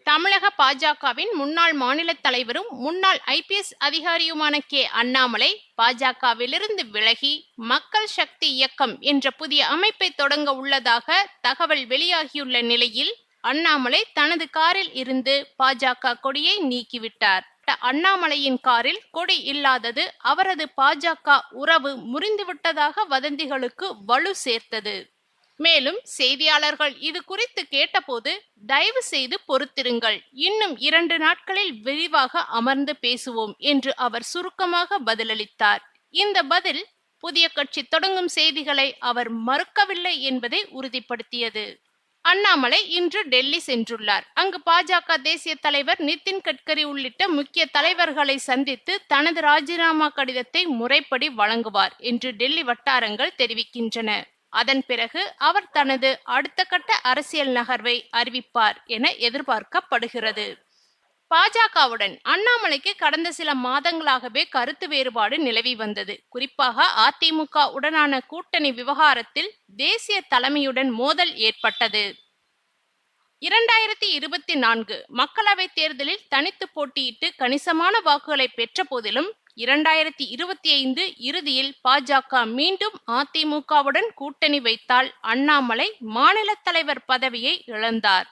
தமிழக பாஜகவின் முன்னாள் மாநில தலைவரும் முன்னாள் ஐபிஎஸ் அதிகாரியுமான அண்ணாமலை பாஜகவிலிருந்து விலகி மக்கள் சக்தி இயக்கம் என்ற புதிய அமைப்பை தொடங்க உள்ளதாக தகவல் வெளியாகியுள்ள நிலையில் அண்ணாமலை தனது காரில் இருந்து பாஜக கொடியை நீக்கிவிட்டார். அண்ணாமலையின் காரில் கொடி இல்லாதது அவரது பாஜக உறவு முறிந்துவிட்டதாக வதந்திகளுக்கு வலு சேர்த்தது. மேலும் செய்தியாளர்கள் இது குறித்து கேட்டபோது, தயவு செய்து பொறுத்திருங்கள், இன்னும் 2 நாட்களில் விரிவாக அமர்ந்து பேசுவோம் என்று அவர் சுருக்கமாக பதிலளித்தார். இந்த பதில் புதிய கட்சி தொடங்கும் செய்திகளை அவர் மறுக்கவில்லை என்பதை உறுதிப்படுத்தியது. அண்ணாமலை இன்று டெல்லி சென்றுள்ளார். அங்கு பாஜக தேசிய தலைவர் நிதின் கட்கரி உள்ளிட்ட முக்கிய தலைவர்களை சந்தித்து தனது ராஜினாமா கடிதத்தை முறைப்படி வழங்குவார் என்று டெல்லி வட்டாரங்கள் தெரிவிக்கின்றன. அதன் பிறகு அவர் தனது அடுத்த கட்ட அரசியல் நகர்வை அறிவிப்பார் என எதிர்பார்க்கப்படுகிறது. பாஜகவுடன் அண்ணாமலைக்கு கடந்த சில மாதங்களாகவே கருத்து வேறுபாடு நிலவி வந்தது. குறிப்பாக அதிமுக உடனான கூட்டணி விவகாரத்தில் தேசிய தலைமையுடன் மோதல் ஏற்பட்டது. 2024 மக்களவைத் தேர்தலில் தனித்து போட்டியிட்டு கணிசமான வாக்குகளை பெற்ற போதிலும் 2025 இறுதியில் பாஜக மீண்டும் அதிமுகவுடன் கூட்டணி வைத்தால் அண்ணாமலை மாநில தலைவர் பதவியை இழந்தார்.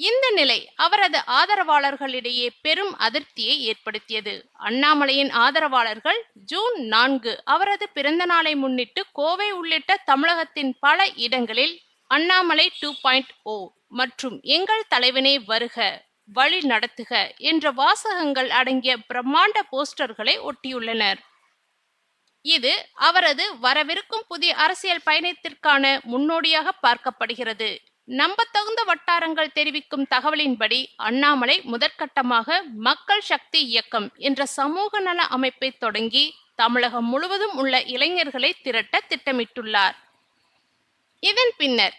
இந்த நிலை அவரது ஆதரவாளர்களிடையே பெரும் அதிருப்தியை ஏற்படுத்தியது. அண்ணாமலையின் ஆதரவாளர்கள் ஜூன் 4 அவரது பிறந்த நாளை முன்னிட்டு கோவை உள்ளிட்ட தமிழகத்தின் பல இடங்களில் அண்ணாமலை 2.0 மற்றும் எங்கள் தலைவனே வருக, வழி நடத்துக என்ற வாசகங்கள் அடங்கிய பிரம்மாண்ட போஸ்டர்களை ஒட்டியுள்ளனர். இது அவரது வரவிருக்கும் புதிய அரசியல் பயணத்திற்கான முன்னோடியாக பார்க்கப்படுகிறது. நம்பத்தகுந்த வட்டாரங்கள் தெரிவிக்கும் தகவலின்படி அண்ணாமலை முதற்கட்டமாக மக்கள் சக்தி இயக்கம் என்ற சமூக நல அமைப்பை தொடங்கி தமிழகம் முழுவதும் உள்ள இளைஞர்களை திரட்ட திட்டமிட்டுள்ளார். இதன் பின்னர்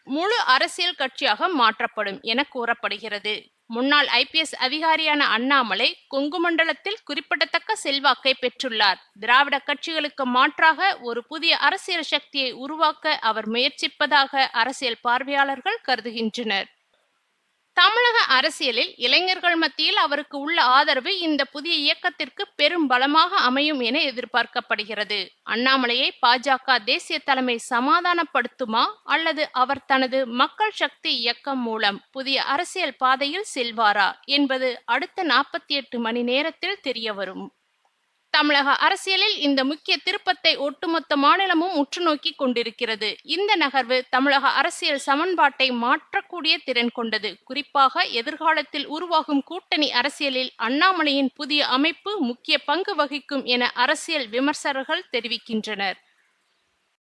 முழு அரசியல் கட்சியாக மாற்றப்படும் என கூறப்படுகிறது. முன்னாள் ஐபிஎஸ் அதிகாரியான அண்ணாமலை கொங்கு மண்டலத்தில் குறிப்பிடத்தக்க செல்வாக்கை பெற்றுள்ளார். திராவிட கட்சிகளுக்கு மாற்றாக ஒரு புதிய அரசியல் சக்தியை உருவாக்க அவர் முயற்சிப்பதாக அரசியல் பார்வையாளர்கள் கருதுகின்றனர். தமிழக அரசியலில் இளைஞர்கள் மத்தியில் அவருக்கு உள்ள ஆதரவு இந்த புதிய இயக்கத்திற்கு பெரும் பலமாக அமையும் என எதிர்பார்க்கப்படுகிறது. அண்ணாமலையை பாஜக தேசிய தலைமை சமாதானப்படுத்துமா அல்லது அவர் தனது மக்கள் சக்தி இயக்கம் மூலம் புதிய அரசியல் பாதையில் செல்வாரா என்பது அடுத்த 48 மணி நேரத்தில் தெரியவரும். தமிழக அரசியலில் இந்த முக்கிய திருப்பத்தை ஒட்டுமொத்த மாநிலமும் உற்று நோக்கி கொண்டிருக்கிறது. இந்த நகர்வு தமிழக அரசியல் சமன்பாட்டை மாற்றக்கூடிய திறன் கொண்டது. குறிப்பாக எதிர்காலத்தில் உருவாகும் கூட்டணி அரசியலில் அண்ணாமலையின் புதிய அமைப்பு முக்கிய பங்கு வகிக்கும் என அரசியல் விமர்சகர்கள் தெரிவிக்கின்றனர்.